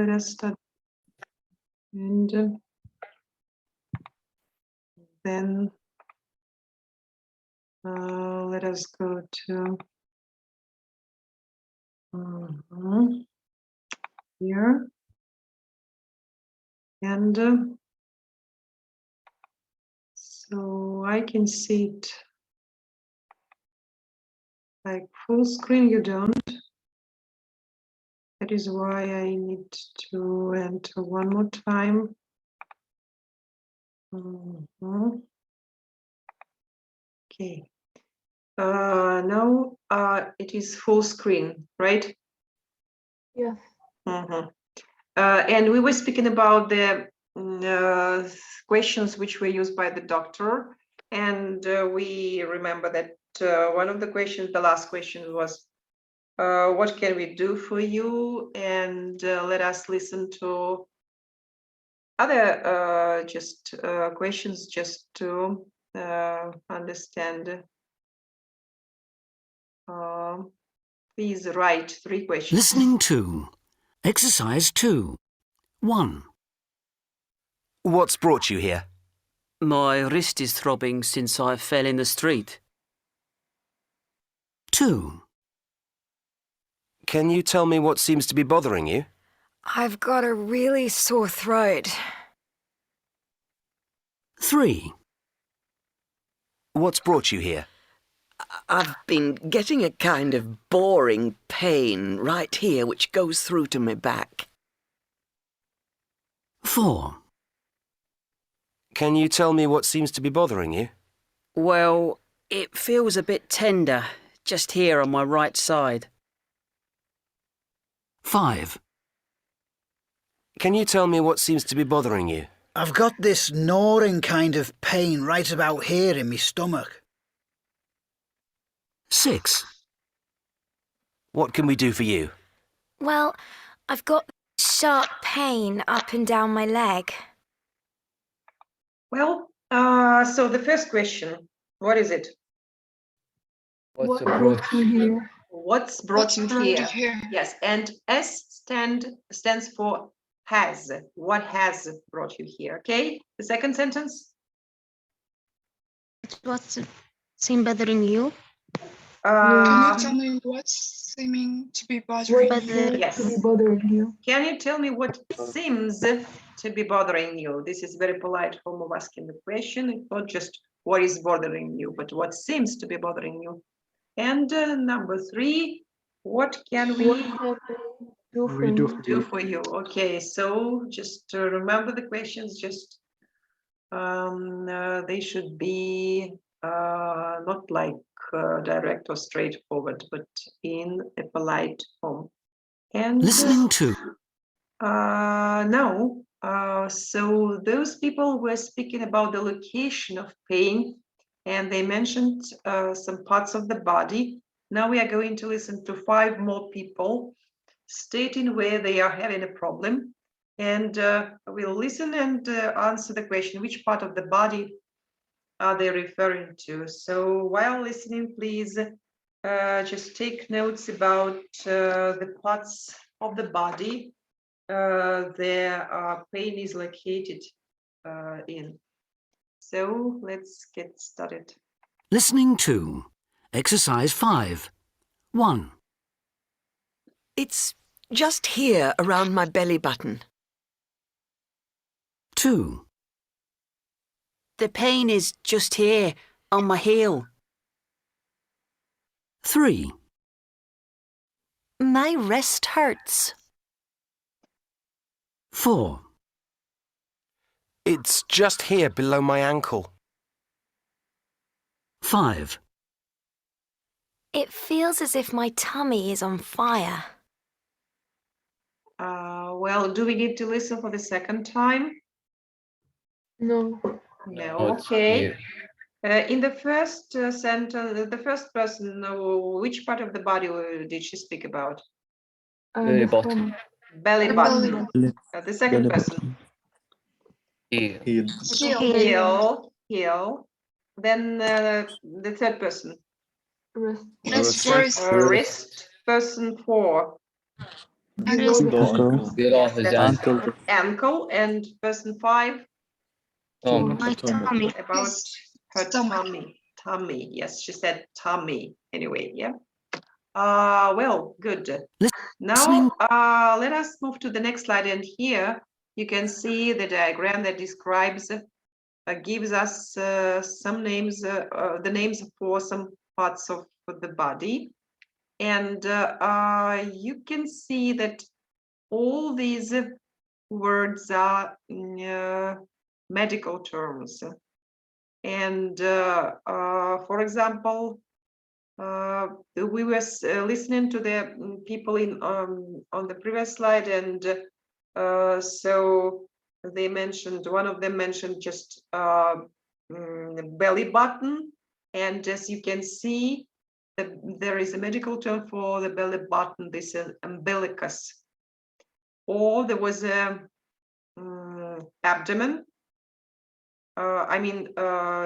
let us start. And then let us go to here. And so I can see it like full screen. You don't. That is why I need to enter one more time. Okay. Now it is full screen, right? Yes. And we were speaking about the questions which were used by the doctor, and we remember that one of the questions, the last question was, what can we do for you? And let us listen to other questions just to understand. Please write 3 questions. Listening to exercise 2. 1. What's brought you here? My wrist is throbbing since I fell in the street. 2. Can you tell me what seems to be bothering you? I've got a really sore throat. 3. What's brought you here? I've been getting a kind of boring pain right here which goes through to my back. 4. Can you tell me what seems to be bothering you? Well, it feels a bit tender, just here on my right side. 5. Can you tell me what seems to be bothering you? I've got this gnawing kind of pain right about here in my stomach. 6. What can we do for you? Well, I've got sharp pain up and down my leg. Well, so the first question, what is it? What brought you here? What's brought you here? Yes, and S stands for has. What has brought you here? Okay, the second sentence. What's seem bothering you? Can you tell me what's seeming to be bothering you? Yes. To be bothering you? Can you tell me what seems to be bothering you? This is very polite form of asking the question. It's not just what is bothering you, but what seems to be bothering you. And number 3, what can we do for you? Okay, so just remember the questions. Just they should be not like direct or straightforward, but in a polite form. And Listening to. now, so those people were speaking about the location of pain, and they mentioned some parts of the body. Now we are going to listen to 5 more people stating where they are having a problem, and we'll listen and answer the question, which part of the body are they referring to? So while listening, please just take notes about the parts of the body their pain is located in. So let's get started. Listening to exercise 5. 1. It's just here around my belly button. 2. The pain is just here on my heel. 3. My wrist hurts. 4. It's just here below my ankle. 5. It feels as if my tummy is on fire. Well, do we need to listen for the second time? No. No, okay. In the first sentence, the first person, which part of the body did she speak about? The bottom. Belly button. The second person. Heel. Heel. Then the third person. Wrist. Wrist. Person 4. Below the Ankle. Yes, that's Ankle. ankle. And person 5 My tummy. about her tummy. Tummy. Yes, she said tummy. Anyway, yeah. Well, good. Now, let us move to the next slide. And here you can see the diagram that describes, gives us some names, the names for some parts of the body. And you can see that all these words are medical terms. And for example, we were listening to the people in on the previous slide, and so they mentioned, one of them mentioned just belly button, and as you can see, there is a medical term for the belly button. This is umbilicus. Or there was a abdomen. I mean,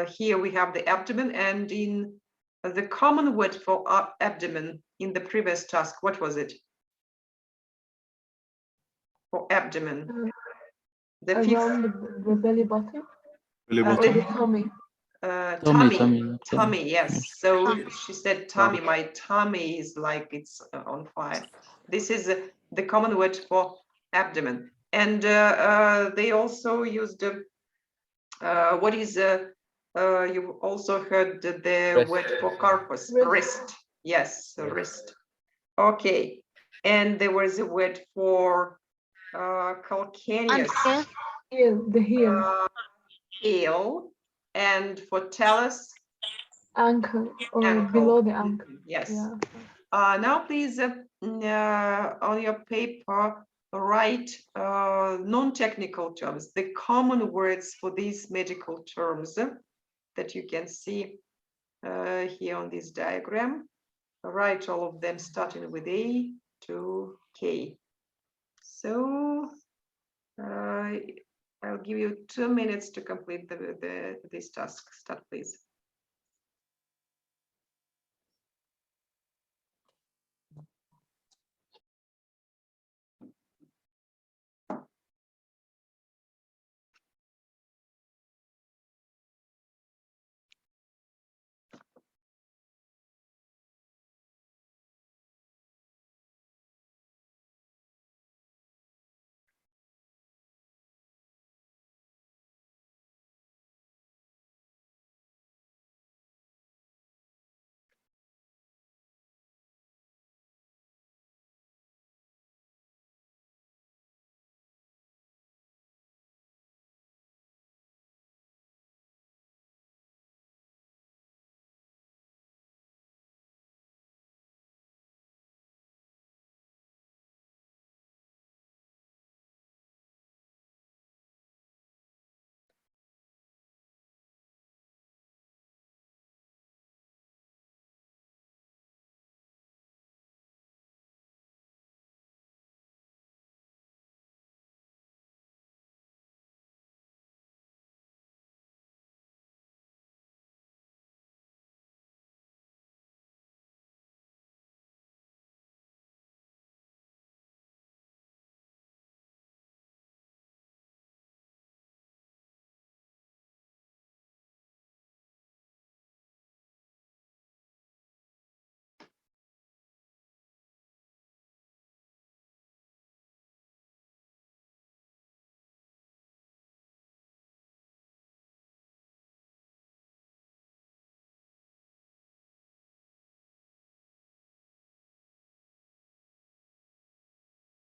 here we have the abdomen, and in the common word for abdomen in the previous task, what was it? For abdomen. The around fifth, the belly button. Belly Or button. the tummy. Tummy, yes. So she said tummy. My tummy is like it's on fire. This is the common word for abdomen. And they also used what is you've also heard the word for corpus, wrist. Yes, wrist. Okay. And there was a word for calcaneus. Heel, the heel. Heel. And for talus, Ankle, or ankle. below the ankle. Yes. Yeah. Now please, on your paper, write non-technical terms, the common words for these medical terms that you can see here on this diagram. Write all of them starting with A to K. So I'll give you 2 minutes to complete this task. Start, please.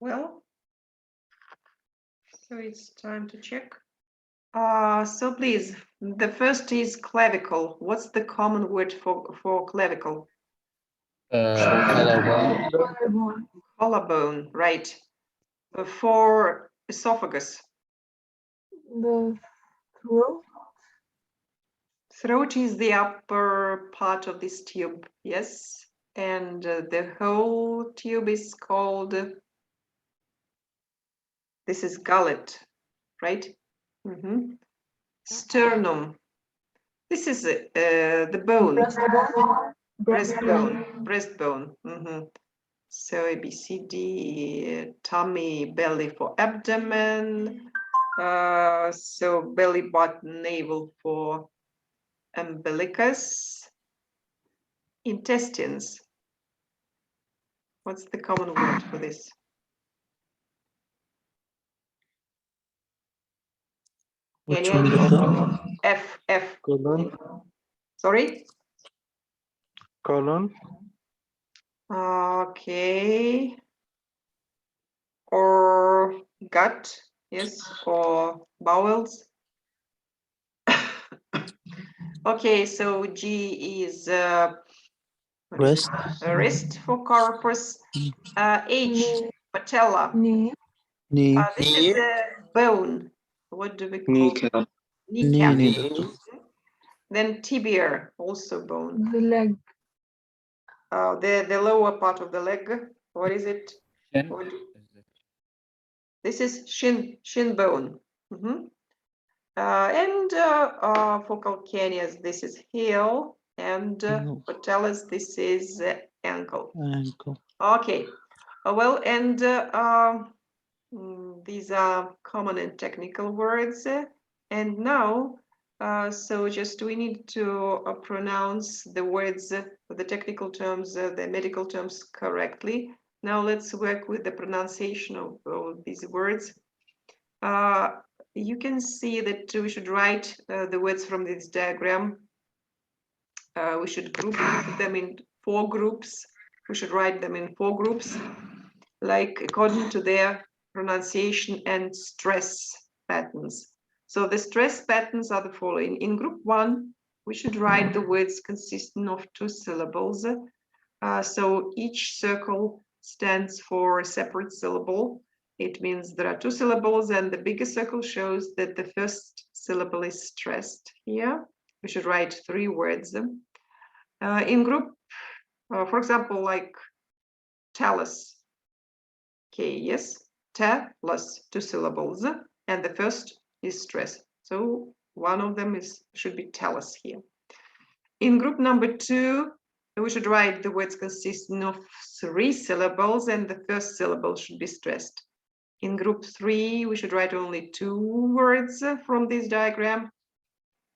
Well, so it's time to check. So please, the first is clavicle. What's the common word for clavicle? Collarbone. Collarbone, right. For esophagus. The throat. Throat is the upper part of this tube, yes. And the whole tube is called, this is gullet, right? Sternum. This is the bone. Breastbone. So A, B, C, D, tummy, belly for abdomen. So belly button, navel for umbilicus. Intestines. What's the common word for this? Which Any one? idea? F. Colon. Sorry? Colon. Okay. Or gut, yes, or bowels. Okay, so G is Breast. wrist for corpus. H, Knee. patella. Knee. Knee. This is a bone. What do we call Kneecap. Kneecap. Knee. Then tibia, also bone. The leg. The lower part of the leg. What is it? This is shin bone. And for calcaneus, this is heel, and patellis, this is ankle. Ankle. Okay. Well, and these are common and technical words. And now, so just we need to pronounce the words, the technical terms, the medical terms correctly. Now let's work with the pronunciation of these words. You can see that we should write the words from this diagram. We should group them in 4 groups. We should write them in 4 groups, like according to their pronunciation and stress patterns. So the stress patterns are the following. In group 1, we should write the words consisting of 2 syllables. So each circle stands for a separate syllable. It means there are 2 syllables, and the bigger circle shows that the first syllable is stressed here. We should write 3 words. In group, for example, like talus. Okay, yes, talus, 2 syllables, and the first is stressed. So one of them should be talus here. In group number 2, we should write the words consisting of 3 syllables, and the first syllable should be stressed. In group 3, we should write only 2 words from this diagram.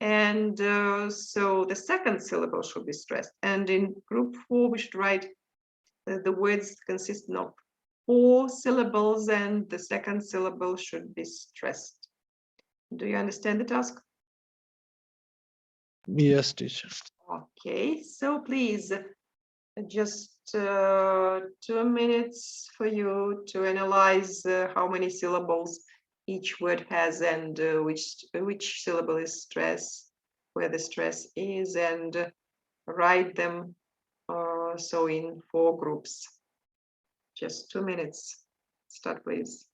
And so the second syllable should be stressed. And in group 4, we should write the words consisting of 4 syllables, and the second syllable should be stressed. Do you understand the task? Yes, teacher. Okay, so please, just 2 minutes for you to analyze how many syllables each word has, and which syllable is stress, where the stress is, and write them so in 4 groups. Just 2 minutes. Start, please.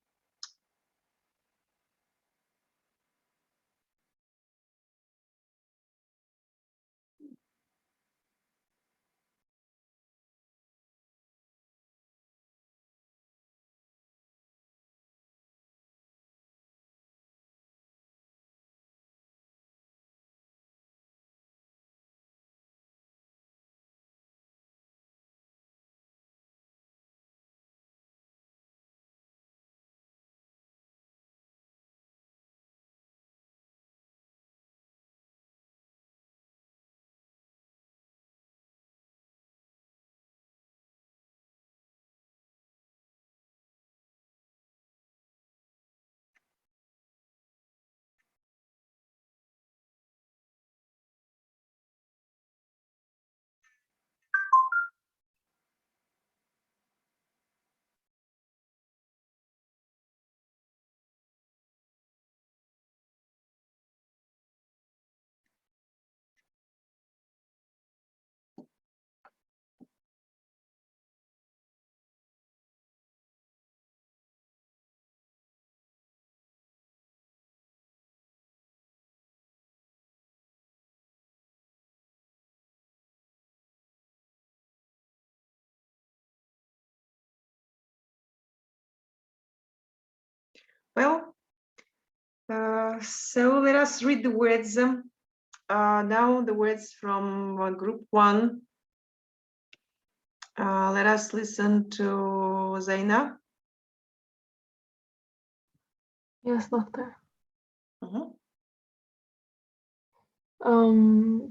Well, so let us read the words. Now the words from group 1. Let us listen to Zaina. Yes, doctor. Mhm.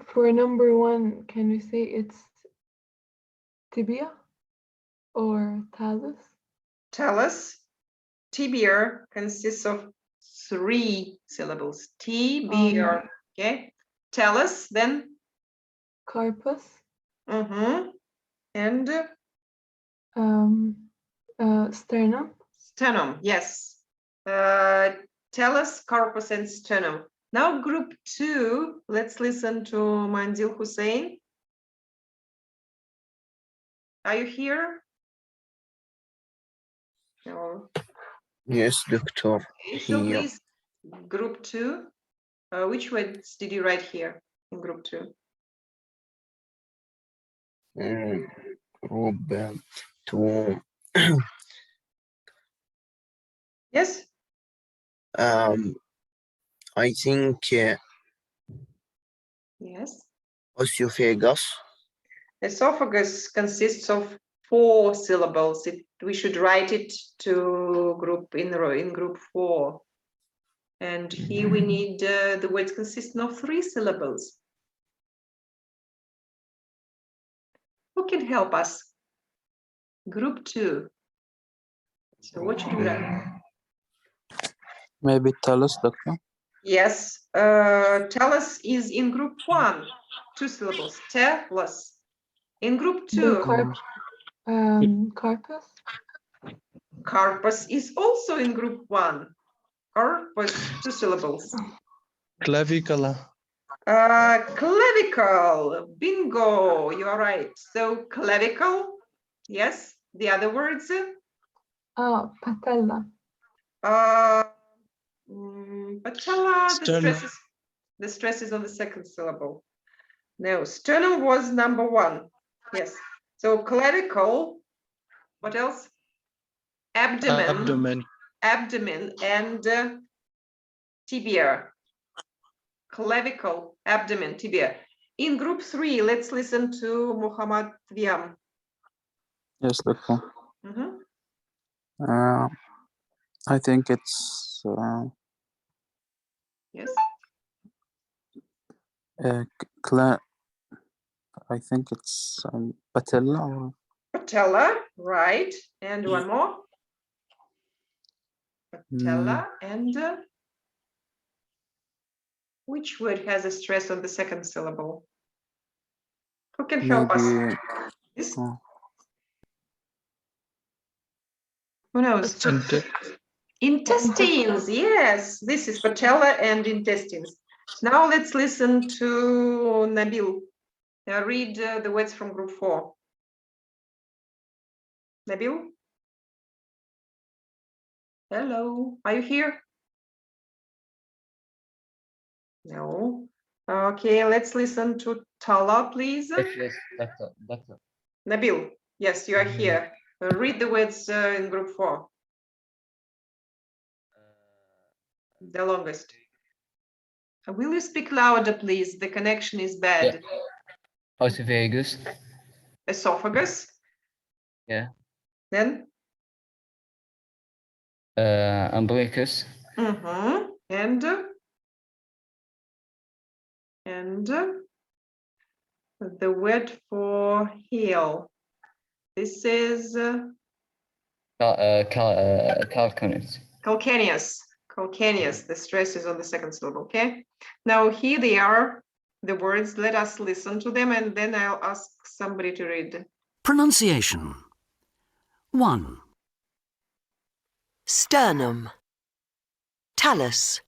For number 1, can we say it's tibia or talus? Talus. Tibia consists of 3 syllables. Tibia. Okay. Talus, then. Carpus, And sternum, sternum. Yes. Talus, carpus, and sternum. Now, group 2. Let's listen to Mandil Hussein. Are you here? No. Yes, doctor. Okay, so Here. please, group 2. Which words did you write here in group 2? Group 2. Yes. I think Yes. esophagus. Esophagus consists of 4 syllables. We should write it to group in group 4. And here we need the words consisting of 3 syllables. Who can help us? Group 2. So what should we write? Maybe talus, doctor. Yes, talus is in group 1, 2 syllables. Talus. In group 2, carpus, carpus is also in group 1. Carpus, 2 syllables. Clavicle. Clavicle, bingo, you are right. So clavicle, yes. The other words? patella, Patella, Sternum. the stress is on the 2nd syllable. No, sternum was number 1. Yes. So clavicle, what else? Abdomen. Abdomen and tibia. Clavicle, abdomen, tibia. In group 3, let's listen to Muhammad Viam. Yes, doctor. I think it's Yes. I think it's patella or Patella, right. And one more. Patella and which word has a stress on the 2nd syllable? Who can help us? Yes. Who knows? Intestines, yes. This is patella and intestines. Now let's listen to Nabil. Read the words from group 4. Nabil? Hello, are you here? No. Okay, let's listen to Tala, please. Yes, doctor. Nabil, yes, you are here. Read the words in group 4. The longest. Will you speak louder, please? The connection is bad. Esophagus. Esophagus. Yeah. Then? Umbilicus. And the word for heel. This is calcaneus. calcaneus. Calcaneus. The stress is on the 2nd syllable. Okay. Now here they are, the words. Let us listen to them, and then I'll ask somebody to read. Pronunciation. 1, Sternum, talus,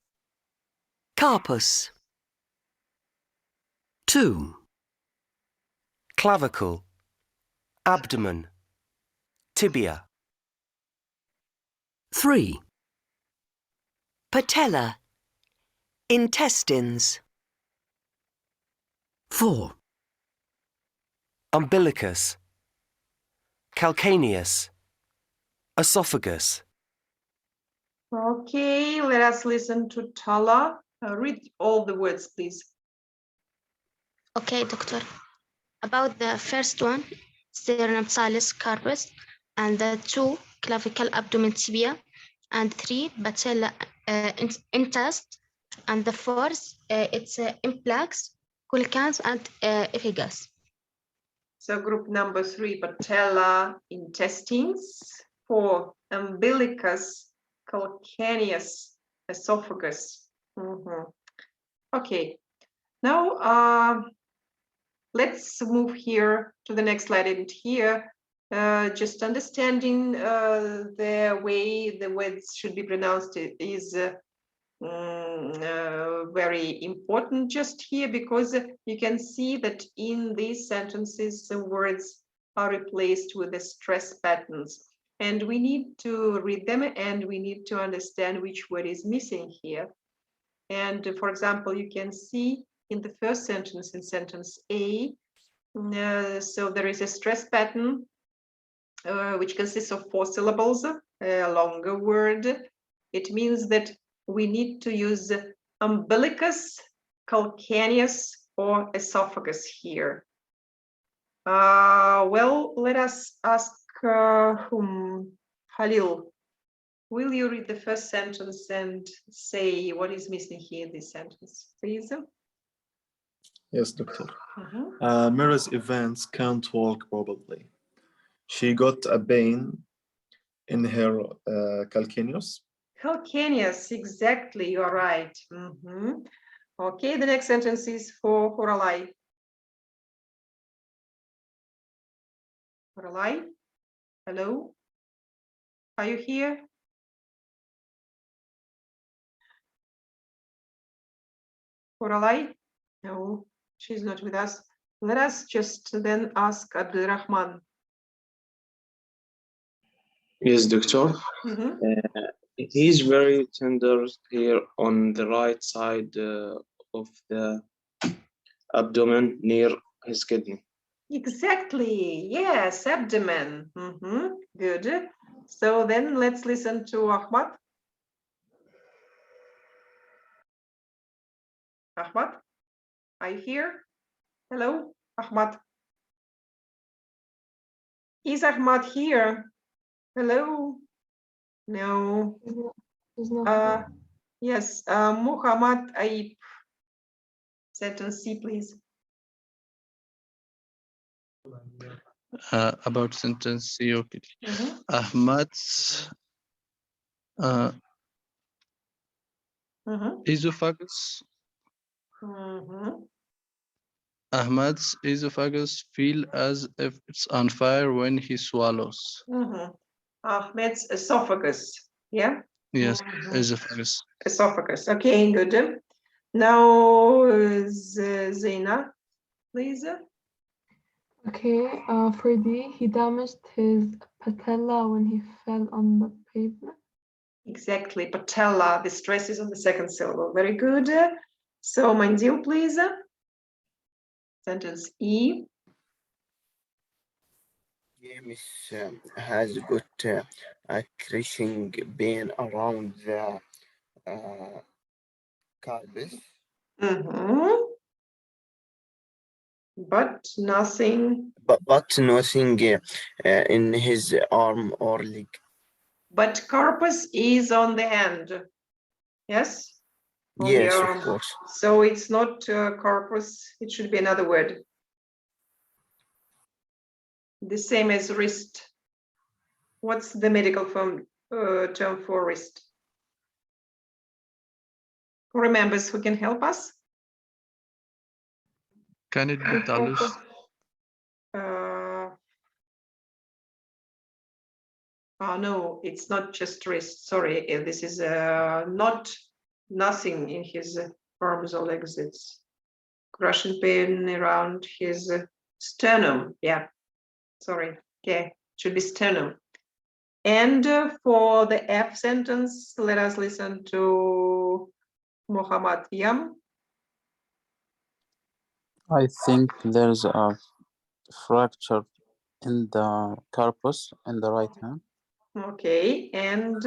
carpus, 2, Clavicle. Abdomen. Tibia. 3, patella, intestines, 4, Umbilicus. Calcaneus. Esophagus. Okay, let us listen to Tala. Read all the words, please. Okay, doctor. About the first one, sternum salis carpus, and the 2 clavicle abdomen tibia, and 3 patella intest, and the 4th it's implex, colicans, and ephagus. So group number 3, patella, intestines. 4, umbilicus, calcaneus, esophagus. Okay, now let's move here to the next slide. And here, just understanding the way the words should be pronounced is very important just here, because you can see that in these sentences the words are replaced with the stress patterns, and we need to read them and we need to understand which word is missing here. And for example, you can see in the first sentence, in sentence A, so there is a stress pattern which consists of 4 syllables, a longer word. It means that we need to use umbilicus, calcaneus, or esophagus here. Well, let us ask Khalil, will you read the first sentence and say what is missing here in this sentence, please? Yes, doctor. Mira's Evans can't walk probably. She got a pain in her calcaneus. Calcaneus, exactly, you are right. Okay, the next sentence is for Horalai. Horalai, hello? Are you here? Horalai? No, she's not with us. Let us just then ask Abdulrahman. Yes, doctor. He's very tender here on the right side of the abdomen near his kidney. Exactly, yes, abdomen. Good. So then let's listen to Ahmad. Ahmad, are you here? Hello, Ahmad. Is Ahmad here? Hello? No. Yes, Muhammad Aib. Sentence C, please. About sentence C, okay. Ahmad's esophagus. Ahmad's esophagus feels as if it's on fire when he swallows. Ahmed's esophagus, yeah? Yes, esophagus. Esophagus, okay, good. Now, Zaina, please. Okay, for D, he damaged his patella when he fell on the pavement. Exactly, patella, the stress is on the second syllable. Very good. So, Mandil, please. Sentence E. James has got a crushing pain around the carpus. But nothing. But nothing in his arm or leg. But carpus is on the end. Yes? Yes, of course. So it's not corpus, it should be another word. The same as wrist. What's the medical term for wrist? Who remembers, who can help us? Can it be talus? No, it's not just wrist. Sorry, this is nothing in his arms or legs. It's crushing pain around his sternum. Yeah, sorry. Okay, should be sternum. And for the F sentence, let us listen to Muhammad Yam. I think there's a fracture in the carpus in the right hand. Okay, and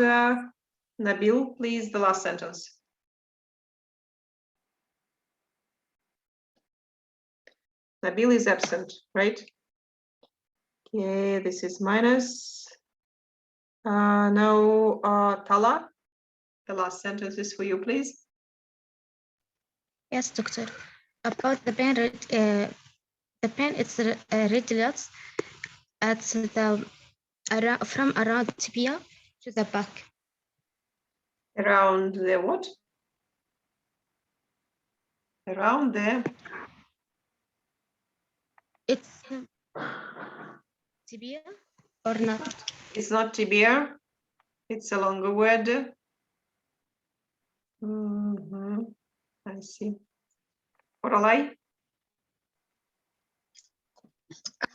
Nabil, please, the last sentence. Nabil is absent, right? Okay, this is minus. Now, Tala, the last sentence is for you, please. Yes, doctor. About the pain, the pain is radiates at the from around tibia to the back. Around the what? Around the. It's tibia or not? It's not tibia. It's a longer word. I see. Oralai?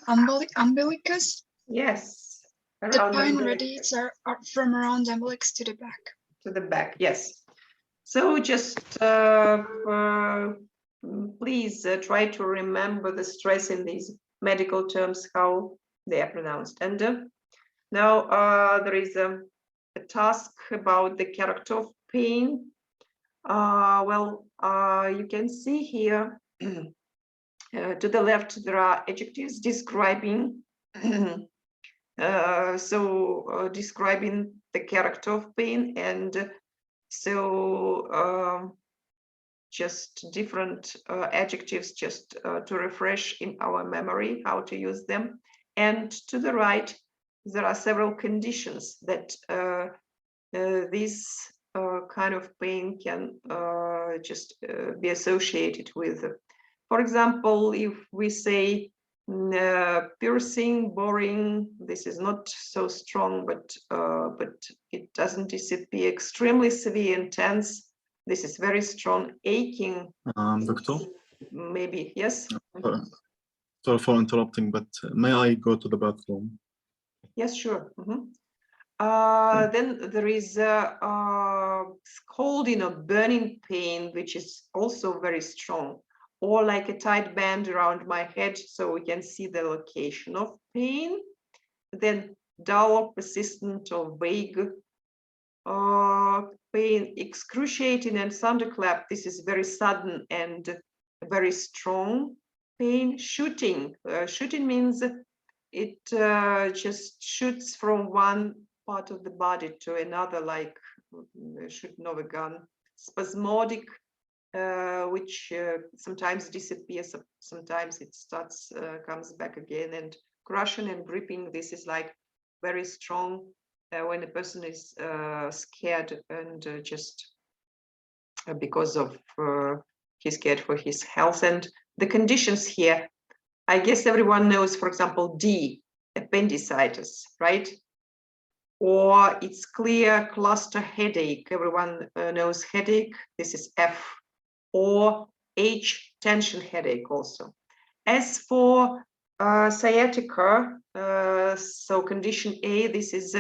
Umbilicus. Yes. The Around pain the radiates are from around the umbilicus to the back. To the back, yes. So just please try to remember the stress in these medical terms, how they are pronounced. And now there is a task about the character of pain. You can see here to the left, there are adjectives describing describing the character of pain, and so just different adjectives just to refresh in our memory how to use them. And to the right, there are several conditions that this kind of pain can just be associated with. For example, if we say piercing, boring, this is not so strong, but it doesn't disappear. Extremely severe, intense, this is very strong. Aching, Doctor? maybe, yes? Sorry for interrupting, but may I go to the bathroom? Yes, sure. Then there is scalding or burning pain, which is also very strong, or like a tight band around my head, so we can see the location of pain. Then dull, persistent, or vague pain, excruciating and thunderclap. This is very sudden and very strong pain. Shooting. Shooting means it just shoots from one part of the body to another, like shooting of a gun. Spasmodic, which sometimes disappears, sometimes it starts, comes back again. And crushing and gripping, this is like very strong when a person is scared and just because of he's scared for his health. And the conditions here, I guess everyone knows, for example, D, appendicitis, right? Or it's clear cluster headache. Everyone knows headache. This is F. Or H, tension headache also. As for sciatica, so condition A, this is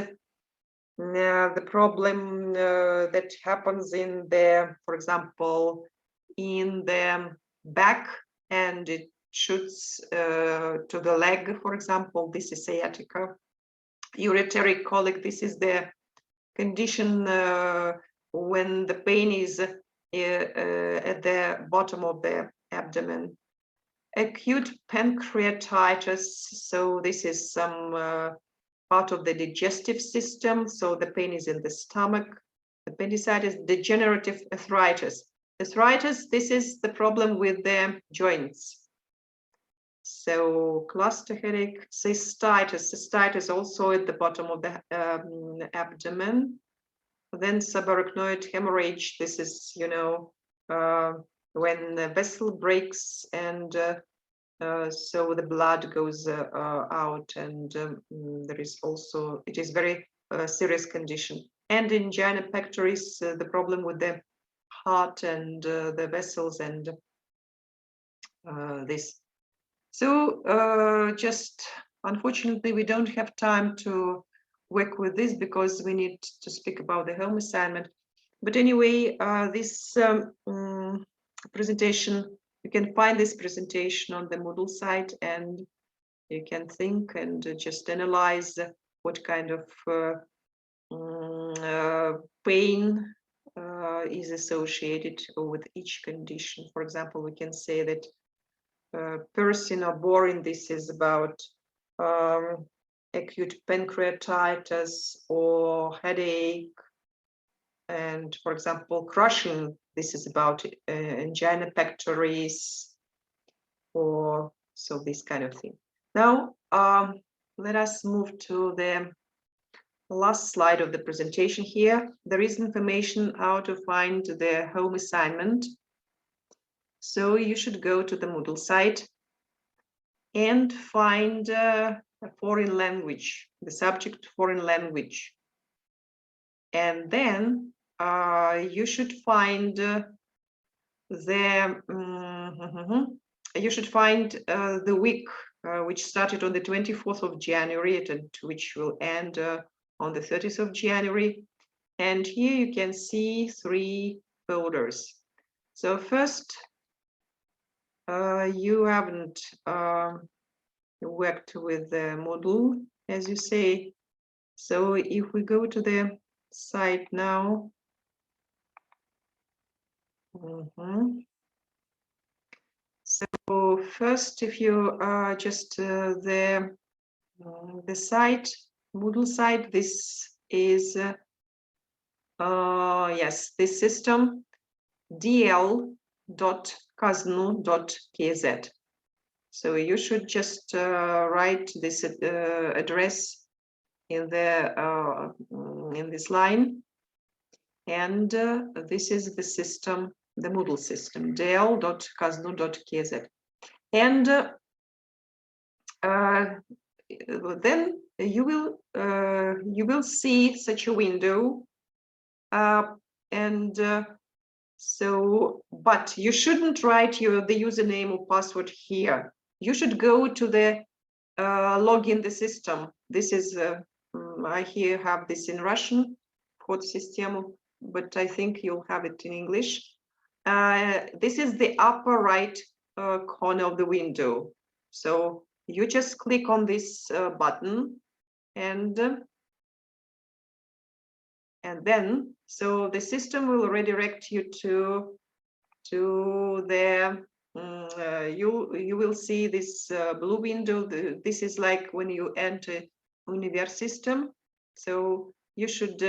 the problem that happens in the, for example, in the back, and it shoots to the leg, for example. This is sciatica. Ureteric colic, this is the condition when the pain is at the bottom of the abdomen. Acute pancreatitis, so this is some part of the digestive system, so the pain is in the stomach. Appendicitis, degenerative arthritis. Arthritis, this is the problem with the joints. So cluster headache, cystitis. Cystitis also at the bottom of the abdomen. Then subarachnoid hemorrhage. This is, you know, when the vessel breaks and so the blood goes out, and there is also, it is very serious condition. And angina pectoris, the problem with the heart and the vessels and this. So just unfortunately, we don't have time to work with this because we need to speak about the home assignment. But anyway, this presentation, you can find this presentation on the Moodle site, and you can think and just analyze what kind of pain is associated with each condition. For example, we can say that piercing or boring, this is about acute pancreatitis or headache. And for example, crushing, this is about angina pectoris, or so this kind of thing. Now, let us move to the last slide of the presentation here. There is information how to find the home assignment. So you should go to the Moodle site and find a foreign language, the subject foreign language. And then you should find the week which started on the 24th of January and which will end on the 30th of January. And here you can see 3 folders. So first, you haven't worked with the Moodle, as you say. So if we go to the site now, so first, if you just the site, Moodle site, this is yes, this system dl.kaznu.kz. So you should just write this address in the in this line, and this is the system, the Moodle system, dl.kaznu.kz. And then you will see such a window, and so, but you shouldn't write the username or password here. You should go to the login the system. This is I here have this in Russian, Вход в систему, but I think you'll have it in English. This is the upper right corner of the window. So you just click on this button, and then so the system will redirect you to the you will see this blue window. This is like when you enter Univers system. So you should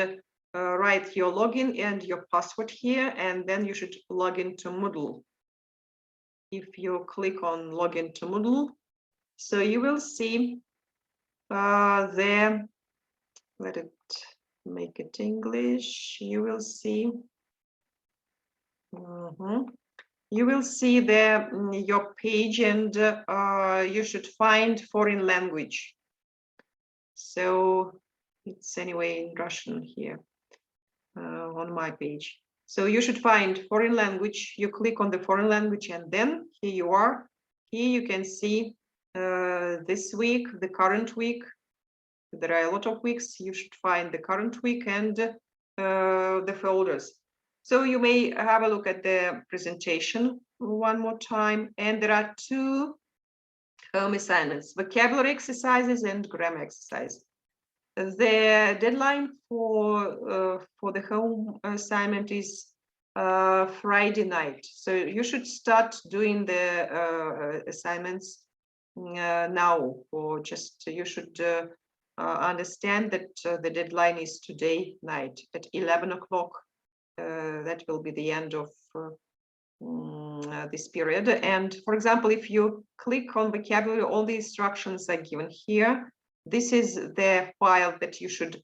write your login and your password here, and then you should log into Moodle. If you click on login to Moodle, so you will see there, let it make it English. You will see you will see there your page, and you should find foreign language. So it's anyway in Russian here on my page. So you should find foreign language. You click on the foreign language, and then here you are. Here you can see this week, the current week. There are a lot of weeks. You should find the current week and the folders. So you may have a look at the presentation one more time. And there are 2 home assignments: vocabulary exercises and grammar exercise. The deadline for the home assignment is Friday night. So you should start doing the assignments now, or just you should understand that the deadline is today night at 11 o'clock. That will be the end of this period. And for example, if you click on vocabulary, all the instructions are given here. This is the file that you should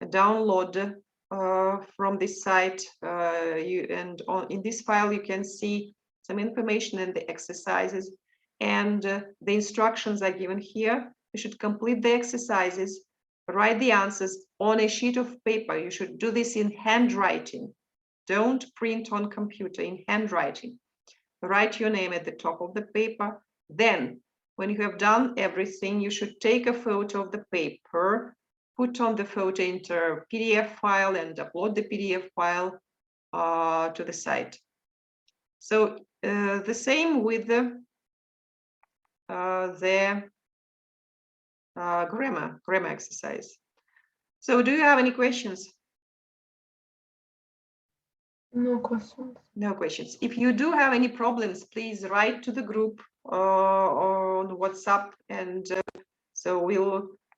download from this site. In this file, you can see some information and the exercises, and the instructions are given here. You should complete the exercises, write the answers on a sheet of paper. You should do this in handwriting. Don't print on computer, in handwriting. Write your name at the top of the paper. Then, when you have done everything, you should take a photo of the paper, put on the photo into a PDF file, and upload the PDF file to the site. So the same with the grammar exercise. So do you have any questions? No questions. No questions. If you do have any problems, please write to the group on WhatsApp, and So we'll